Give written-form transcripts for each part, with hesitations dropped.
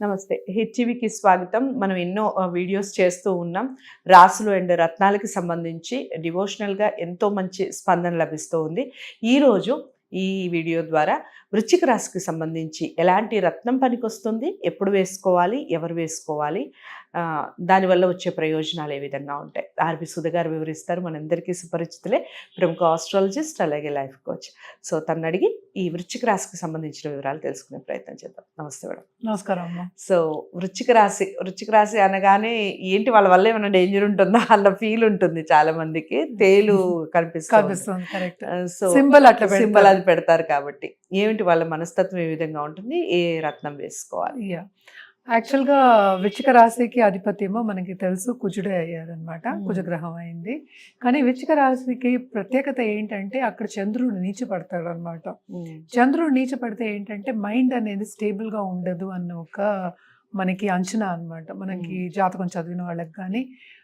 నమస్తే. హెచ్‌టీవీకి స్వాగతం. మనం ఎన్నో వీడియోస్ చేస్తూ ఉన్నాం. రాసులు అండ్ రత్నాలకి సంబంధించి డివోషనల్‌గా ఎంతో మంచి స్పందన లభిస్తూ ఉంది. ఈరోజు ఈ వీడియో ద్వారా వృశ్చిక రాశికి సంబంధించి ఎలాంటి రత్నం పనికొస్తుంది, ఎప్పుడు వేసుకోవాలి, ఎవరు వేసుకోవాలి, దానివల్ల వచ్చే ప్రయోజనాలు ఏ విధంగా ఉంటాయి, ఆర్‌బి సుధ గారు వివరిస్తారు. మనందరికీ సుపరిచితులే, ప్రముఖ ఆస్ట్రాలజిస్ట్ అలాగే లైఫ్ కోచ్. సో తనని అడిగి ఈ వృశ్చిక రాశికి సంబంధించిన వివరాలు తెలుసుకునే ప్రయత్నం చేద్దాం. నమస్తే మేడం. నమస్కారం అమ్మ. సో వృశ్చిక రాశి అనగానే ఏంటి వాళ్ళ వల్ల ఏమైనా డేంజర్ ఉంటుందా అన్న ఫీల్ ఉంటుంది చాలా మందికి. తేలు కనిపిస్తుంది కరెక్ట్. సో సింబల్ అట్లా సింబల్ అది పెడతారు కాబట్టి ఏమిటి వాళ్ళ మనస్తత్వం ఏ విధంగా ఉంటుంది, ఏ రత్నం వేసుకోవాలి? యాక్చువల్గా వృశ్చిక రాశికి అధిపత్యమో మనకి తెలుసు, కుజుడే అయ్యారనమాట. కుజగ్రహం అయింది. కానీ వృశ్చిక రాశికి ప్రత్యేకత ఏంటంటే అక్కడ చంద్రుడు నీచ పడతాడు అనమాట. చంద్రుడు నీచ పడితే ఏంటంటే మైండ్ అనేది స్టేబుల్గా ఉండదు అన్న ఒక మనకి అంచనా అనమాట. మనకి జాతకం చదివిన వాళ్ళకి కానీ,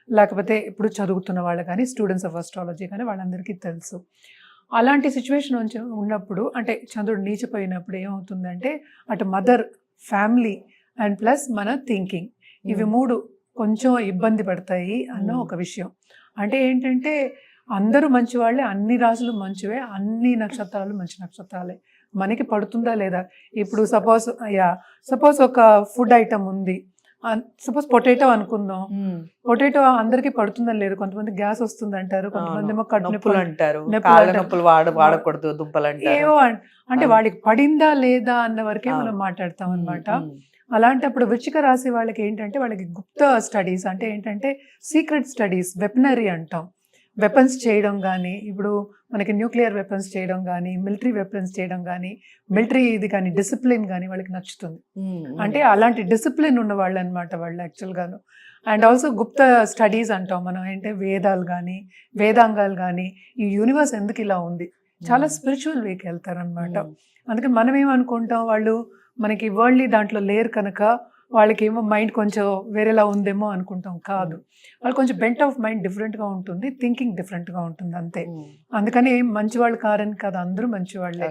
లేకపోతే ఇప్పుడు చదువుతున్న వాళ్ళకి కానీ, స్టూడెంట్స్ ఆఫ్ ఆస్ట్రాలజీ కానీ వాళ్ళందరికీ తెలుసు. అలాంటి సిచ్యువేషన్ ఉన్నప్పుడు, అంటే చంద్రుడు నీచిపోయినప్పుడు ఏమవుతుందంటే అటు మదర్, ఫ్యామిలీ అండ్ ప్లస్ మన థింకింగ్, ఇవి మూడు కొంచెం ఇబ్బంది పడతాయి అన్న ఒక విషయం. అంటే ఏంటంటే అందరూ మంచి వాళ్ళే, అన్ని రాసులు మంచివే, అన్ని నక్షత్రాలు మంచి నక్షత్రాలే. మనకి పడుతుందా లేదా? ఇప్పుడు సపోజ్ ఒక ఫుడ్ ఐటమ్ ఉంది, సపోజ్ పొటాటో అనుకుందాం. పొటాటో అందరికి పడుతుందని లేదు. కొంతమంది గ్యాస్ వస్తుంది అంటారు, కొంతమంది ఏమో కడుపు నొప్పులు అంటారు, వాడకూడదు దుంపలు అంటారు. ఏవో అంటే వాళ్ళకి పడిందా లేదా అన్న వరకే మనం మాట్లాడతాం అనమాట. అలాంటప్పుడు వృశ్చిక రాశి వాళ్ళకి ఏంటంటే వాళ్ళకి గుప్త స్టడీస్, అంటే ఏంటంటే సీక్రెట్ స్టడీస్, వెపనరీ అంటాం. వెపన్స్ చేయడం కానీ, ఇప్పుడు మనకి న్యూక్లియర్ వెపన్స్ చేయడం కానీ, మిలిటరీ వెపన్స్ చేయడం కానీ, మిలిటరీ ఇది కానీ, డిసిప్లిన్ కానీ వాళ్ళకి నచ్చుతుంది. అంటే అలాంటి డిసిప్లిన్ ఉన్న వాళ్ళు అనమాట వాళ్ళు యాక్చువల్గాను. అండ్ ఆల్సో గుప్త స్టడీస్ అంటాం మనం. అంటే వేదాలు కానీ, వేదాంగాలు కానీ, ఈ యూనివర్స్ ఎందుకు ఇలా ఉంది, చాలా స్పిరిచువల్ వేకి వెళ్తారనమాట. అందుకని మనం ఏమనుకుంటాం, వాళ్ళు మనకి వరల్డ్లీ దాంట్లో లేరు కనుక వాళ్ళకి ఏమో మైండ్ కొంచెం వేరేలా ఉందేమో అనుకుంటాం. కాదు, వాళ్ళు కొంచెం బెంట్ ఆఫ్ మైండ్ డిఫరెంట్గా ఉంటుంది, థింకింగ్ డిఫరెంట్గా ఉంటుంది అంతే. అందుకని మంచి వాళ్ళు కారని కాదు, అందరూ మంచి వాళ్ళే.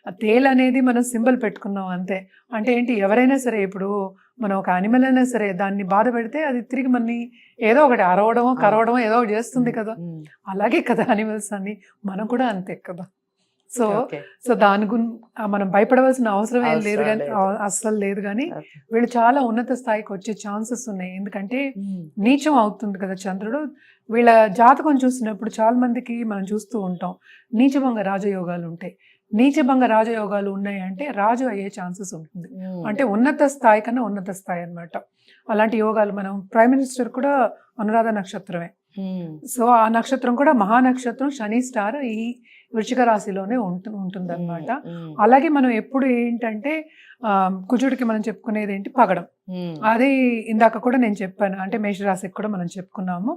ఆ తేలు అనేది మనం సింబల్ పెట్టుకున్నాం అంతే. అంటే ఏంటి, ఎవరైనా సరే, ఇప్పుడు మనం ఒక యానిమల్ అయినా సరే దాన్ని బాధ పెడితే అది తిరిగి మనని ఏదో ఒకటి అరవడమో కరవడమో ఏదో ఒకటి చేస్తుంది కదా. అలాగే కదా యానిమల్స్ అన్ని, మనం కూడా అంతే కదా. సో దాని మనం భయపడవలసిన అవసరం ఏం లేదు, కానీ అస్సలు లేదు. కానీ వీళ్ళు చాలా ఉన్నత స్థాయికి వచ్చే ఛాన్సెస్ ఉన్నాయి. ఎందుకంటే నీచం అవుతుంది కదా చంద్రుడు. వీళ్ళ జాతకం చూసినప్పుడు చాలా మందికి మనం చూస్తూ ఉంటాం నీచభంగ రాజయోగాలు ఉంటాయి. నీచభంగ రాజయోగాలు ఉన్నాయి అంటే రాజు అయ్యే ఛాన్సెస్ ఉంటుంది. అంటే ఉన్నత స్థాయి కన్నా ఉన్నత స్థాయి అన్నమాట. అలాంటి యోగాలు మనం ప్రైమ్ మినిస్టర్ కూడా అనురాధ నక్షత్రమే. సో ఆ నక్షత్రం కూడా మహానక్షత్రం, శని స్టార్ ఈ వృశ్చిక రాశిలోనే ఉంటుంది అనమాట. అలాగే మనం ఎప్పుడు ఏంటంటే కుజుడికి మనం చెప్పుకునేది ఏంటి, పగడం. అది ఇందాక కూడా నేను చెప్పాను, అంటే మేషరాశికి కూడా మనం చెప్పుకున్నాము.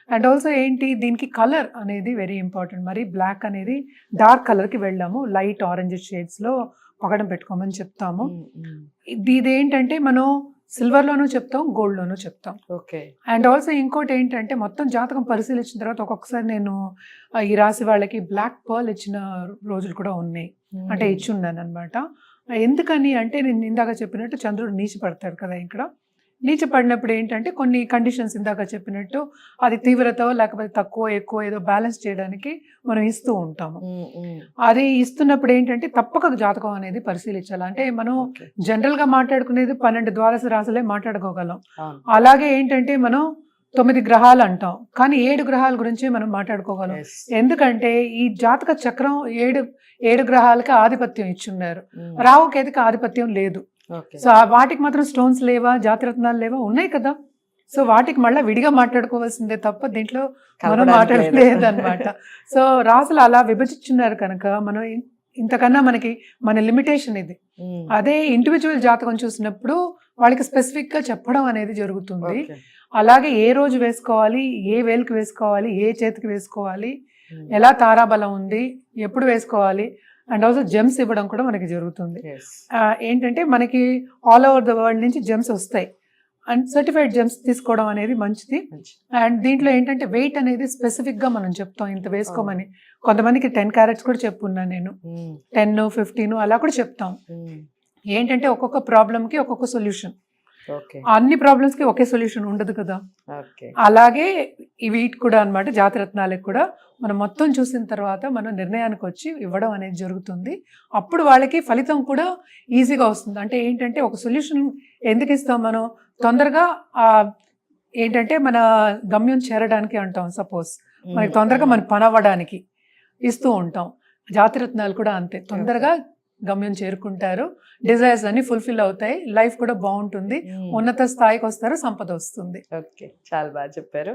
అండ్ ఆల్సో ఏంటి, దీనికి కలర్ అనేది వెరీ ఇంపార్టెంట్. మరి బ్లాక్ అనేది డార్క్ కలర్కి వెళ్ళాము, లైట్ ఆరెంజ్ షేడ్స్లో పగడం పెట్టుకోమని చెప్తాము. ఇదేంటంటే మనం సిల్వర్లోనూ చెప్తాం, గోల్డ్లోనూ చెప్తాం. ఓకే. అండ్ ఆల్సో ఇంకోటి ఏంటంటే మొత్తం జాతకం పరిశీలించిన తర్వాత ఒక్కొక్కసారి నేను ఈ రాశి వాళ్ళకి బ్లాక్ పర్ల్ ఇచ్చిన రోజులు కూడా ఉన్నాయి, అంటే ఇచ్చున్నాను అనమాట. ఎందుకని అంటే నేను ఇందాక చెప్పినట్టు చంద్రుడు నీచ పడతాడు కదా. ఇక్కడ నీచ పడినప్పుడు ఏంటంటే కొన్ని కండిషన్స్ ఇందాక చెప్పినట్టు అది తీవ్రత లేకపోతే తక్కువ ఎక్కువ ఏదో బ్యాలెన్స్ చేయడానికి మనం ఇస్తూ ఉంటాము. అది ఇస్తున్నప్పుడు ఏంటంటే తప్పక జాతకం అనేది పరిశీలించాలి. అంటే మనం జనరల్గా మాట్లాడుకునేది 12 ద్వాదశ రాశులే మాట్లాడుకోగలం. అలాగే ఏంటంటే మనం 9 గ్రహాలు అంటాం, కానీ 7 గ్రహాల గురించి మనం మాట్లాడుకోగలం. ఎందుకంటే ఈ జాతక చక్రం 7 గ్రహాలకి ఆధిపత్యం ఇచ్చున్నారు, రాహు కేతుకి ఆధిపత్యం లేదు. సో వాటికి మాత్రం స్టోన్స్ లేవా, జాతిరత్నాలు లేవా, ఉన్నాయి కదా. సో వాటికి మళ్ళీ విడిగా మాట్లాడుకోవాల్సిందే తప్ప దీంట్లో మనం మాట్లాడలేదు అనమాట. సో రాసులు అలా విభజించున్నారు కనుక మనం ఇంతకన్నా మన లిమిటేషన్ ఇది. అదే ఇండివిజువల్ జాతకం చూసినప్పుడు వాళ్ళకి స్పెసిఫిక్ గా చెప్పడం అనేది జరుగుతుంది. అలాగే ఏ రోజు వేసుకోవాలి, ఏ వేలుకి వేసుకోవాలి, ఏ చేతికి వేసుకోవాలి, ఎలా తారాబలం ఉంది, ఎప్పుడు వేసుకోవాలి, అండ్ ఆల్సో జెమ్స్ ఇవ్వడం కూడా మనకి జరుగుతుంది. ఏంటంటే మనకి ఆల్ ఓవర్ ద వరల్డ్ నుంచి జెమ్స్ వస్తాయి, అండ్ సర్టిఫైడ్ జెమ్స్ తీసుకోవడం అనేది మంచిది. అండ్ దీంట్లో ఏంటంటే వెయిట్ అనేది స్పెసిఫిక్ గా మనం చెప్తాం, ఇంత వేసుకోమని. కొంతమందికి 10 క్యారెట్స్ కూడా చెప్పున్నాను నేను, 10, 15 అలా కూడా చెప్తాం. ఏంటంటే ఒక్కొక్క ప్రాబ్లంకి ఒక్కొక్క సొల్యూషన్. ఓకే. అన్ని ప్రాబ్లమ్స్ కి ఒకే సొల్యూషన్ ఉండదు కదా. ఓకే. అలాగే వీటి కూడా అన్నమాట, జాతిరత్నాలకు కూడా మనం మొత్తం చూసిన తర్వాత మనం నిర్ణయానికి వచ్చి ఇవ్వడం అనేది జరుగుతుంది. అప్పుడు వాళ్ళకి ఫలితం కూడా ఈజీగా వస్తుంది. అంటే ఏంటంటే ఒక సొల్యూషన్ ఎందుకు ఇస్తాం మనం, తొందరగా ఏంటంటే మన గమ్యం చేరడానికి అంటాం. సపోజ్ మనకి తొందరగా మన పని అవ్వడానికి ఇస్తూ ఉంటాం. జాతిరత్నాలు కూడా అంతే, తొందరగా గమ్యం చేరుకుంటారు, డిజైర్స్ అన్ని ఫుల్ఫిల్ అవుతాయి, లైఫ్ కూడా బాగుంటుంది, ఉన్నత స్థాయికి వస్తారు, సంపద వస్తుంది. ఓకే, చాలా బాగా చెప్పారు.